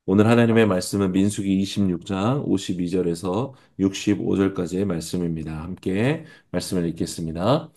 오늘 하나님의 말씀은 민수기 26장 52절에서 65절까지의 말씀입니다. 함께 말씀을 읽겠습니다.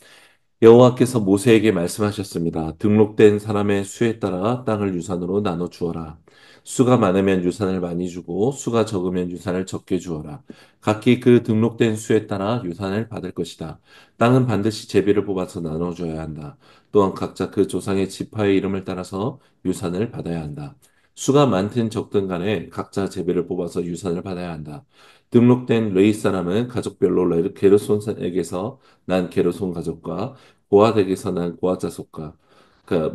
여호와께서 모세에게 말씀하셨습니다. 등록된 사람의 수에 따라 땅을 유산으로 나눠 주어라. 수가 많으면 유산을 많이 주고 수가 적으면 유산을 적게 주어라. 각기 그 등록된 수에 따라 유산을 받을 것이다. 땅은 반드시 제비를 뽑아서 나눠 줘야 한다. 또한 각자 그 조상의 지파의 이름을 따라서 유산을 받아야 한다. 수가 많든 적든 간에 각자 제비를 뽑아서 유산을 받아야 한다. 등록된 레위 사람은 가족별로 게르손에게서 난 게르손 가족과 고아덱에서 난 고아 자손과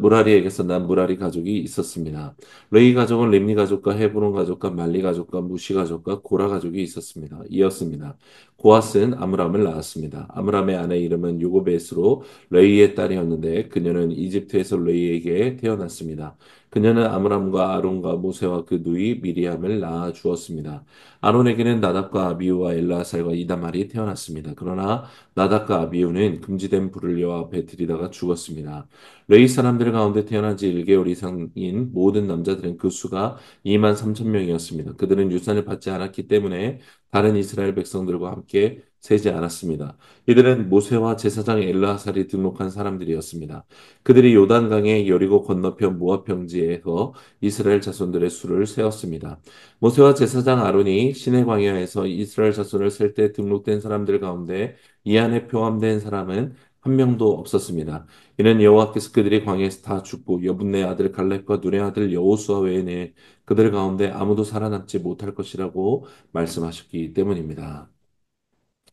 무라리에게서 난 무라리 가족이 있었습니다. 레이 가족은 림니 가족과 헤브론 가족과 말리 가족과 무시 가족과 고라 가족이 있었습니다. 이었습니다. 고앗은 아므람을 낳았습니다. 아므람의 아내 이름은 요고베스로 레이의 딸이었는데 그녀는 이집트에서 레이에게 태어났습니다. 그녀는 아므람과 아론과 모세와 그 누이 미리암을 낳아 주었습니다. 아론에게는 나답과 아비우와 엘라살과 이다말이 태어났습니다. 그러나 나답과 아비우는 금지된 불을 여호와 앞에 들이다가 죽었습니다. 레위 사람들 가운데 태어난 지 1개월 이상인 모든 남자들은 그 수가 2만 3천 명이었습니다. 그들은 유산을 받지 않았기 때문에 다른 이스라엘 백성들과 함께 세지 않았습니다. 이들은 모세와 제사장 엘르하살이 등록한 사람들이었습니다. 그들이 요단강의 여리고 건너편 모압 평지에서 이스라엘 자손들의 수를 세었습니다. 모세와 제사장 아론이 시내 광야에서 이스라엘 자손을 셀 때 등록된 사람들 가운데 이 안에 포함된 사람은 한 명도 없었습니다. 이는 여호와께서 그들이 광야에서 다 죽고 여분네 아들 갈렙과 눈의 아들 여호수아 외에는 그들 가운데 아무도 살아남지 못할 것이라고 말씀하셨기 때문입니다.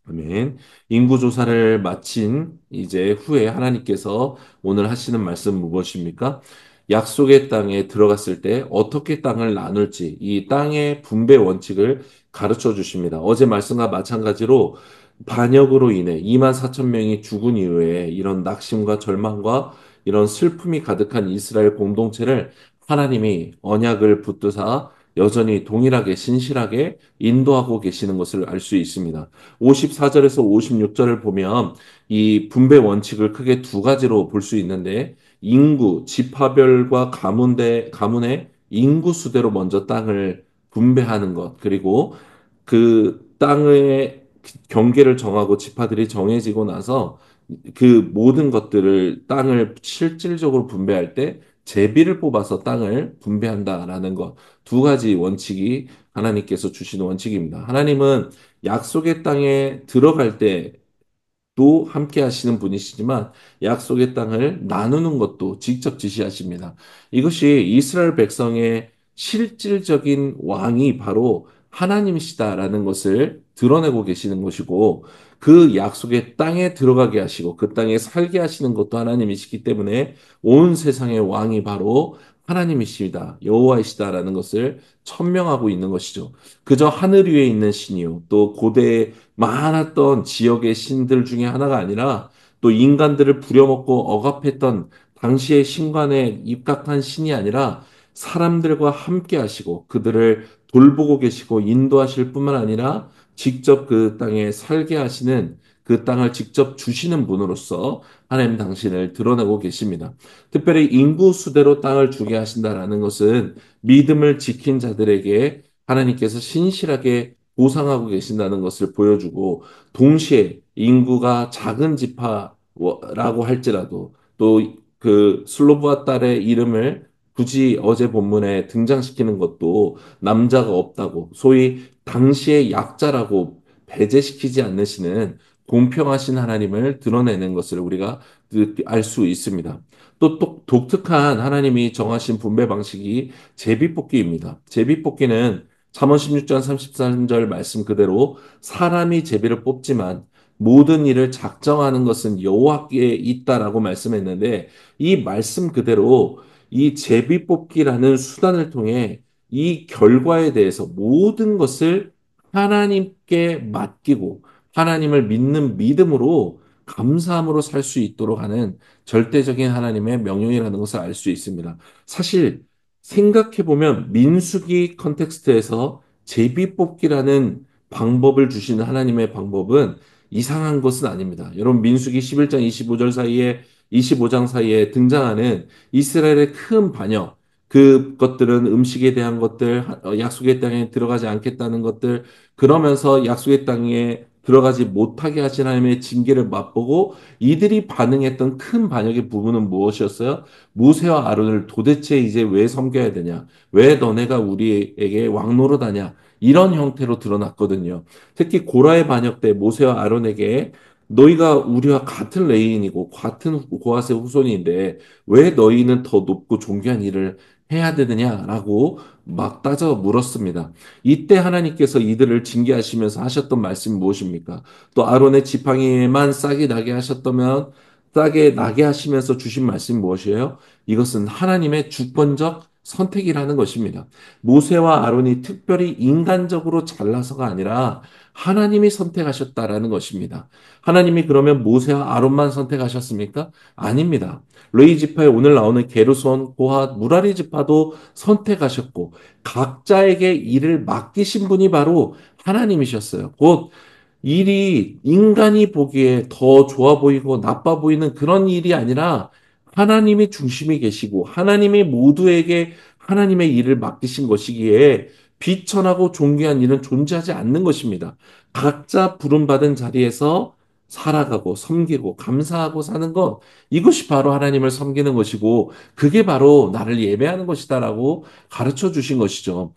아멘. 인구 조사를 마친 이제 후에 하나님께서 오늘 하시는 말씀은 무엇입니까? 약속의 땅에 들어갔을 때 어떻게 땅을 나눌지 이 땅의 분배 원칙을 가르쳐 주십니다. 어제 말씀과 마찬가지로 반역으로 인해 2만 4천 명이 죽은 이후에 이런 낙심과 절망과 이런 슬픔이 가득한 이스라엘 공동체를 하나님이 언약을 붙드사 여전히 동일하게 신실하게 인도하고 계시는 것을 알 수 있습니다. 54절에서 56절을 보면 이 분배 원칙을 크게 두 가지로 볼 수 있는데 인구, 지파별과 가문의 인구 수대로 먼저 땅을 분배하는 것, 그리고 그 땅의 경계를 정하고 지파들이 정해지고 나서 그 모든 것들을 땅을 실질적으로 분배할 때 제비를 뽑아서 땅을 분배한다라는 것. 두 가지 원칙이 하나님께서 주신 원칙입니다. 하나님은 약속의 땅에 들어갈 때 또 함께 하시는 분이시지만 약속의 땅을 나누는 것도 직접 지시하십니다. 이것이 이스라엘 백성의 실질적인 왕이 바로 하나님이시다라는 것을 드러내고 계시는 것이고 그 약속의 땅에 들어가게 하시고 그 땅에 살게 하시는 것도 하나님이시기 때문에 온 세상의 왕이 바로 하나님이시다, 여호와이시다라는 것을 천명하고 있는 것이죠. 그저 하늘 위에 있는 신이요. 또 고대 많았던 지역의 신들 중에 하나가 아니라 또 인간들을 부려먹고 억압했던 당시의 신관에 입각한 신이 아니라 사람들과 함께 하시고 그들을 돌보고 계시고 인도하실 뿐만 아니라 직접 그 땅에 살게 하시는 그 땅을 직접 주시는 분으로서 하나님 당신을 드러내고 계십니다. 특별히 인구 수대로 땅을 주게 하신다라는 것은 믿음을 지킨 자들에게 하나님께서 신실하게 보상하고 계신다는 것을 보여주고 동시에 인구가 작은 지파라고 할지라도 또 그 슬로브와 딸의 이름을 굳이 어제 본문에 등장시키는 것도 남자가 없다고 소위 당시의 약자라고 배제시키지 않으시는 공평하신 하나님을 드러내는 것을 우리가 알 수 있습니다. 또 독특한 하나님이 정하신 분배 방식이 제비뽑기입니다. 제비뽑기는 잠언 16장 33절 말씀 그대로 사람이 제비를 뽑지만 모든 일을 작정하는 것은 여호와께 있다라고 말씀했는데 이 말씀 그대로 이 제비 뽑기라는 수단을 통해 이 결과에 대해서 모든 것을 하나님께 맡기고 하나님을 믿는 믿음으로 감사함으로 살 수 있도록 하는 절대적인 하나님의 명령이라는 것을 알 수 있습니다. 사실 생각해보면 민수기 컨텍스트에서 제비뽑기라는 방법을 주시는 하나님의 방법은 이상한 것은 아닙니다. 여러분 민수기 11장 25절 사이에 25장 사이에 등장하는 이스라엘의 큰 반역 그것들은 음식에 대한 것들, 약속의 땅에 들어가지 않겠다는 것들, 그러면서 약속의 땅에 들어가지 못하게 하신 하나님의 징계를 맛보고 이들이 반응했던 큰 반역의 부분은 무엇이었어요? 모세와 아론을 도대체 이제 왜 섬겨야 되냐? 왜 너네가 우리에게 왕노릇하냐? 이런 형태로 드러났거든요. 특히 고라의 반역 때 모세와 아론에게 너희가 우리와 같은 레인이고 같은 고아의 후손인데 왜 너희는 더 높고 존귀한 일을 해야 되느냐라고 막 따져 물었습니다. 이때 하나님께서 이들을 징계하시면서 하셨던 말씀이 무엇입니까? 또 아론의 지팡이에만 싹이 나게 하셨다면 싹에 나게 하시면서 주신 말씀이 무엇이에요? 이것은 하나님의 주권적 선택이라는 것입니다. 모세와 아론이 특별히 인간적으로 잘나서가 아니라 하나님이 선택하셨다라는 것입니다. 하나님이 그러면 모세와 아론만 선택하셨습니까? 아닙니다. 레위 지파에 오늘 나오는 게르손, 고핫, 무라리 지파도 선택하셨고 각자에게 일을 맡기신 분이 바로 하나님이셨어요. 곧 일이 인간이 보기에 더 좋아 보이고 나빠 보이는 그런 일이 아니라 하나님이 중심이 계시고 하나님이 모두에게 하나님의 일을 맡기신 것이기에 비천하고 존귀한 일은 존재하지 않는 것입니다. 각자 부름받은 자리에서 살아가고 섬기고 감사하고 사는 것, 이것이 바로 하나님을 섬기는 것이고 그게 바로 나를 예배하는 것이다라고 가르쳐 주신 것이죠.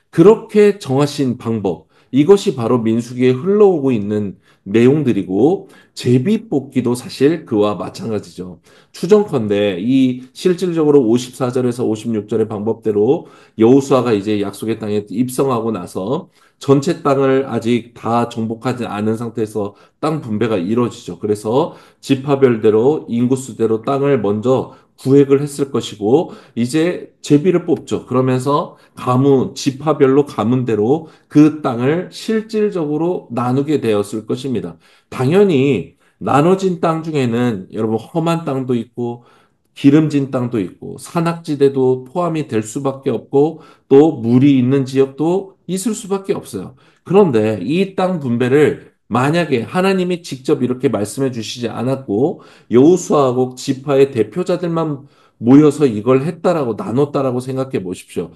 그렇게 정하신 방법, 이것이 바로 민수기에 흘러오고 있는 내용들이고, 제비뽑기도 사실 그와 마찬가지죠. 추정컨대 이 실질적으로 54절에서 56절의 방법대로 여호수아가 이제 약속의 땅에 입성하고 나서 전체 땅을 아직 다 정복하지 않은 상태에서 땅 분배가 이루어지죠. 그래서 지파별대로 인구수대로 땅을 먼저 구획을 했을 것이고 이제 제비를 뽑죠. 그러면서 가문, 지파별로 가문대로 그 땅을 실질적으로 나누게 되었을 것입니다. 당연히 나눠진 땅 중에는 여러분 험한 땅도 있고 기름진 땅도 있고 산악지대도 포함이 될 수밖에 없고 또 물이 있는 지역도 있을 수밖에 없어요. 그런데 이 땅 분배를 만약에 하나님이 직접 이렇게 말씀해 주시지 않았고 여호수아하고 지파의 대표자들만 모여서 이걸 했다라고 나눴다라고 생각해 보십시오.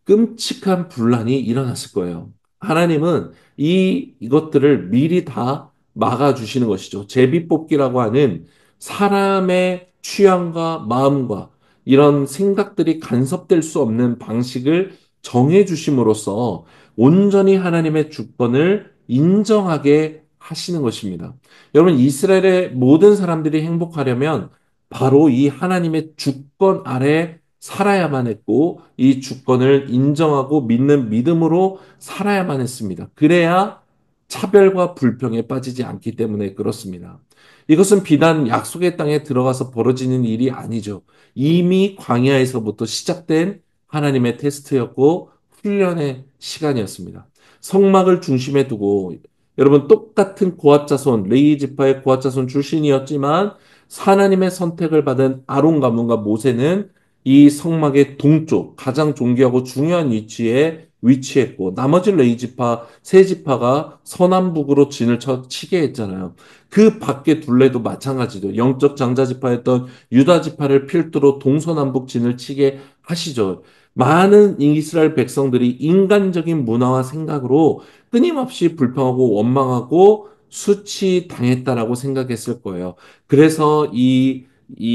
끔찍한 분란이 일어났을 거예요. 하나님은 이것들을 미리 다 막아주시는 것이죠. 제비뽑기라고 하는 사람의 취향과 마음과 이런 생각들이 간섭될 수 없는 방식을 정해주심으로써 온전히 하나님의 주권을 인정하게 하시는 것입니다. 여러분, 이스라엘의 모든 사람들이 행복하려면 바로 이 하나님의 주권 아래 살아야만 했고 이 주권을 인정하고 믿는 믿음으로 살아야만 했습니다. 그래야 차별과 불평에 빠지지 않기 때문에 그렇습니다. 이것은 비단 약속의 땅에 들어가서 벌어지는 일이 아니죠. 이미 광야에서부터 시작된 하나님의 테스트였고 훈련의 시간이었습니다. 성막을 중심에 두고 여러분 똑같은 고압 자손 레위 지파의 고압 자손 출신이었지만 하나님의 선택을 받은 아론 가문과 모세는 이 성막의 동쪽 가장 존귀하고 중요한 위치에 위치했고 나머지 레위 지파 세 지파가 서남북으로 진을 치게 했잖아요. 그 밖에 둘레도 마찬가지죠. 영적 장자 지파였던 유다 지파를 필두로 동서남북 진을 치게 하시죠. 많은 이스라엘 백성들이 인간적인 문화와 생각으로 끊임없이 불평하고 원망하고 수치당했다라고 생각했을 거예요. 그래서 이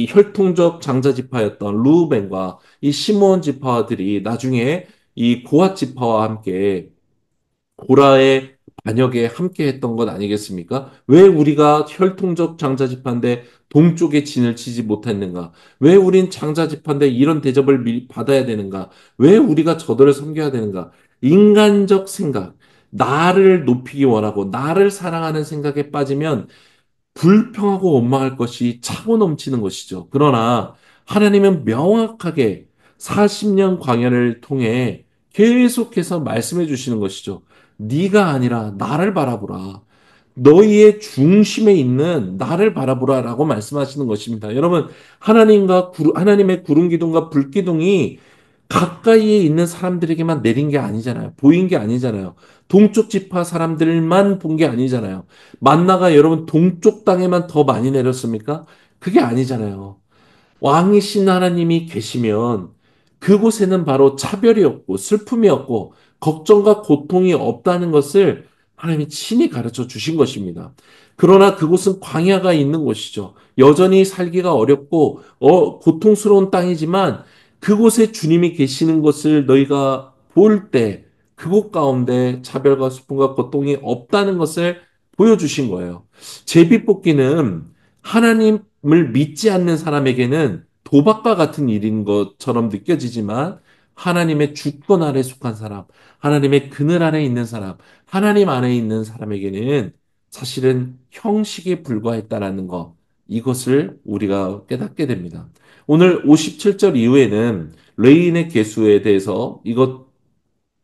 혈통적 장자 지파였던 루벤과 이 시므온 지파들이 나중에 이 고핫 지파와 함께 고라의 반역에 함께 했던 것 아니겠습니까? 왜 우리가 혈통적 장자 지파인데 동쪽에 진을 치지 못했는가? 왜 우린 장자 지파인데 이런 대접을 받아야 되는가? 왜 우리가 저들을 섬겨야 되는가? 인간적 생각, 나를 높이기 원하고 나를 사랑하는 생각에 빠지면 불평하고 원망할 것이 차고 넘치는 것이죠. 그러나 하나님은 명확하게 40년 광야를 통해 계속해서 말씀해 주시는 것이죠. 네가 아니라 나를 바라보라. 너희의 중심에 있는 나를 바라보라라고 말씀하시는 것입니다. 여러분, 하나님의 구름 기둥과 불 기둥이 가까이에 있는 사람들에게만 내린 게 아니잖아요. 보인 게 아니잖아요. 동쪽 지파 사람들만 본 게 아니잖아요. 만나가 여러분 동쪽 땅에만 더 많이 내렸습니까? 그게 아니잖아요. 왕이신 하나님이 계시면 그곳에는 바로 차별이 없고 슬픔이 없고 걱정과 고통이 없다는 것을 하나님이 친히 가르쳐 주신 것입니다. 그러나 그곳은 광야가 있는 곳이죠. 여전히 살기가 어렵고 고통스러운 땅이지만 그곳에 주님이 계시는 것을 너희가 볼 때 그곳 가운데 차별과 슬픔과 고통이 없다는 것을 보여주신 거예요. 제비뽑기는 하나님을 믿지 않는 사람에게는 도박과 같은 일인 것처럼 느껴지지만 하나님의 주권 아래 속한 사람, 하나님의 그늘 아래 있는 사람, 하나님 안에 있는 사람에게는 사실은 형식에 불과했다라는 것, 이것을 우리가 깨닫게 됩니다. 오늘 57절 이후에는 레인의 계수에 대해서 이것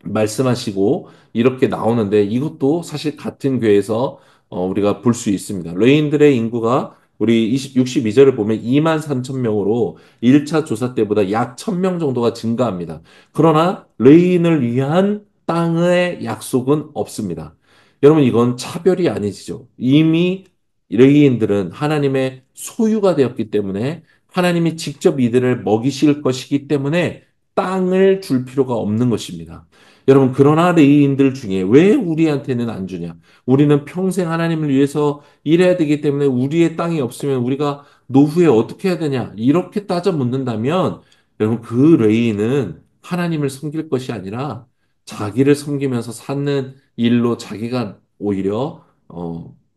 말씀하시고 이렇게 나오는데 이것도 사실 같은 교회에서 우리가 볼 수 있습니다. 레인들의 인구가 우리 62절을 보면 2만 3천 명으로 1차 조사 때보다 약 1,000명 정도가 증가합니다. 그러나 레인을 위한 땅의 약속은 없습니다. 여러분 이건 차별이 아니죠. 이미 레인들은 하나님의 소유가 되었기 때문에 하나님이 직접 이들을 먹이실 것이기 때문에 땅을 줄 필요가 없는 것입니다. 여러분, 그러나 레위인들 중에 왜 우리한테는 안 주냐? 우리는 평생 하나님을 위해서 일해야 되기 때문에 우리의 땅이 없으면 우리가 노후에 어떻게 해야 되냐? 이렇게 따져 묻는다면, 여러분, 그 레위인은 하나님을 섬길 것이 아니라 자기를 섬기면서 사는 일로 자기가 오히려,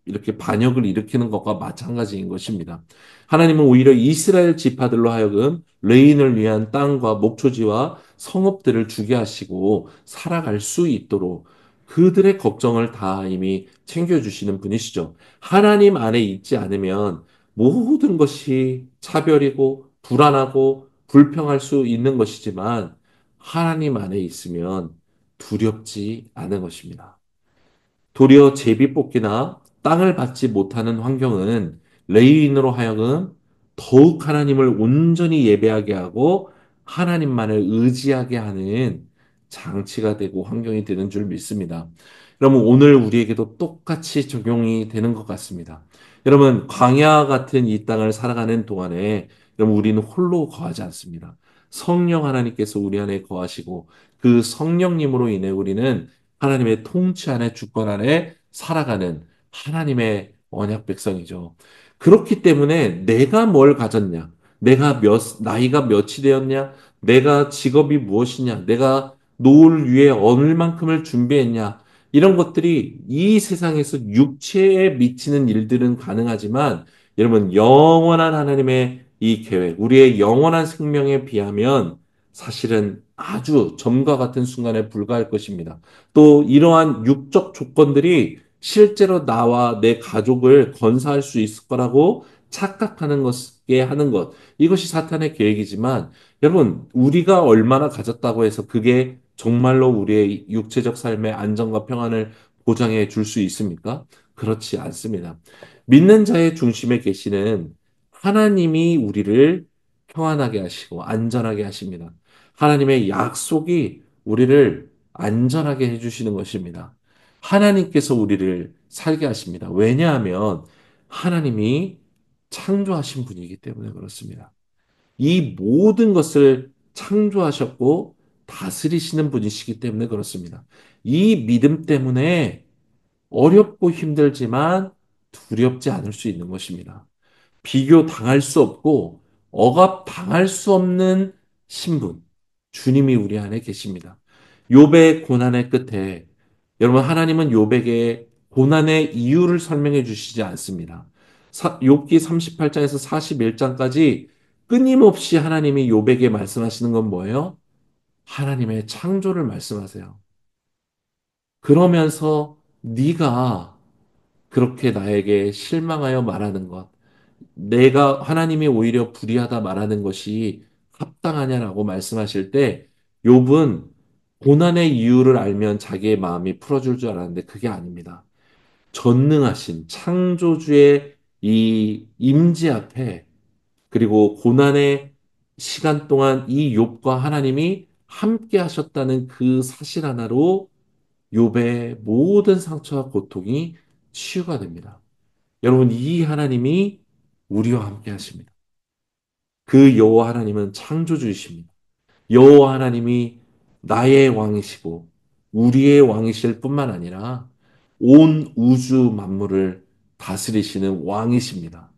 이렇게 반역을 일으키는 것과 마찬가지인 것입니다. 하나님은 오히려 이스라엘 지파들로 하여금 레인을 위한 땅과 목초지와 성읍들을 주게 하시고 살아갈 수 있도록 그들의 걱정을 다 이미 챙겨주시는 분이시죠. 하나님 안에 있지 않으면 모든 것이 차별이고 불안하고 불평할 수 있는 것이지만 하나님 안에 있으면 두렵지 않은 것입니다. 도리어 제비뽑기나 땅을 받지 못하는 환경은 레위인으로 하여금 더욱 하나님을 온전히 예배하게 하고 하나님만을 의지하게 하는 장치가 되고 환경이 되는 줄 믿습니다. 여러분, 오늘 우리에게도 똑같이 적용이 되는 것 같습니다. 여러분, 광야 같은 이 땅을 살아가는 동안에 여러분, 우리는 홀로 거하지 않습니다. 성령 하나님께서 우리 안에 거하시고 그 성령님으로 인해 우리는 하나님의 통치 안에 주권 안에 살아가는 하나님의 언약 백성이죠. 그렇기 때문에 내가 뭘 가졌냐, 나이가 몇이 되었냐, 내가 직업이 무엇이냐, 내가 노을 위에 얼만큼을 준비했냐, 이런 것들이 이 세상에서 육체에 미치는 일들은 가능하지만 여러분 영원한 하나님의 이 계획, 우리의 영원한 생명에 비하면 사실은 아주 점과 같은 순간에 불과할 것입니다. 또 이러한 육적 조건들이 실제로 나와 내 가족을 건사할 수 있을 거라고 착각하는 것에 하는 것. 이것이 사탄의 계획이지만 여러분, 우리가 얼마나 가졌다고 해서 그게 정말로 우리의 육체적 삶의 안정과 평안을 보장해 줄 수 있습니까? 그렇지 않습니다. 믿는 자의 중심에 계시는 하나님이 우리를 평안하게 하시고 안전하게 하십니다. 하나님의 약속이 우리를 안전하게 해주시는 것입니다. 하나님께서 우리를 살게 하십니다. 왜냐하면 하나님이 창조하신 분이기 때문에 그렇습니다. 이 모든 것을 창조하셨고 다스리시는 분이시기 때문에 그렇습니다. 이 믿음 때문에 어렵고 힘들지만 두렵지 않을 수 있는 것입니다. 비교 당할 수 없고 억압 당할 수 없는 신분, 주님이 우리 안에 계십니다. 욥의 고난의 끝에 여러분 하나님은 욥에게 고난의 이유를 설명해 주시지 않습니다. 욥기 38장에서 41장까지 끊임없이 하나님이 욥에게 말씀하시는 건 뭐예요? 하나님의 창조를 말씀하세요. 그러면서 네가 그렇게 나에게 실망하여 말하는 것, 내가 하나님이 오히려 불의하다 말하는 것이 합당하냐라고 말씀하실 때 욥은 고난의 이유를 알면 자기의 마음이 풀어줄 줄 알았는데 그게 아닙니다. 전능하신 창조주의 이 임재 앞에 그리고 고난의 시간 동안 이 욥과 하나님이 함께 하셨다는 그 사실 하나로 욥의 모든 상처와 고통이 치유가 됩니다. 여러분 이 하나님이 우리와 함께 하십니다. 그 여호와 하나님은 창조주이십니다. 여호와 하나님이 나의 왕이시고 우리의 왕이실 뿐만 아니라 온 우주 만물을 다스리시는 왕이십니다.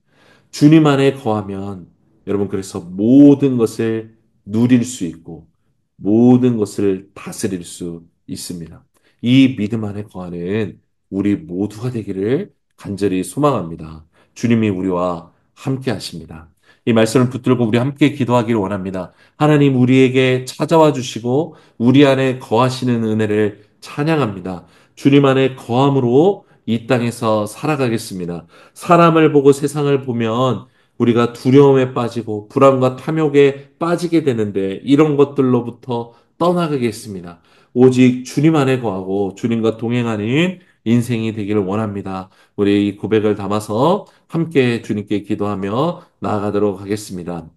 주님 안에 거하면 여러분 그래서 모든 것을 누릴 수 있고 모든 것을 다스릴 수 있습니다. 이 믿음 안에 거하는 우리 모두가 되기를 간절히 소망합니다. 주님이 우리와 함께 하십니다. 이 말씀을 붙들고 우리 함께 기도하기를 원합니다. 하나님 우리에게 찾아와 주시고 우리 안에 거하시는 은혜를 찬양합니다. 주님 안에 거함으로 이 땅에서 살아가겠습니다. 사람을 보고 세상을 보면 우리가 두려움에 빠지고 불안과 탐욕에 빠지게 되는데 이런 것들로부터 떠나가겠습니다. 오직 주님 안에 거하고 주님과 동행하는 인생이 되기를 원합니다. 우리 이 고백을 담아서 함께 주님께 기도하며 나아가도록 하겠습니다.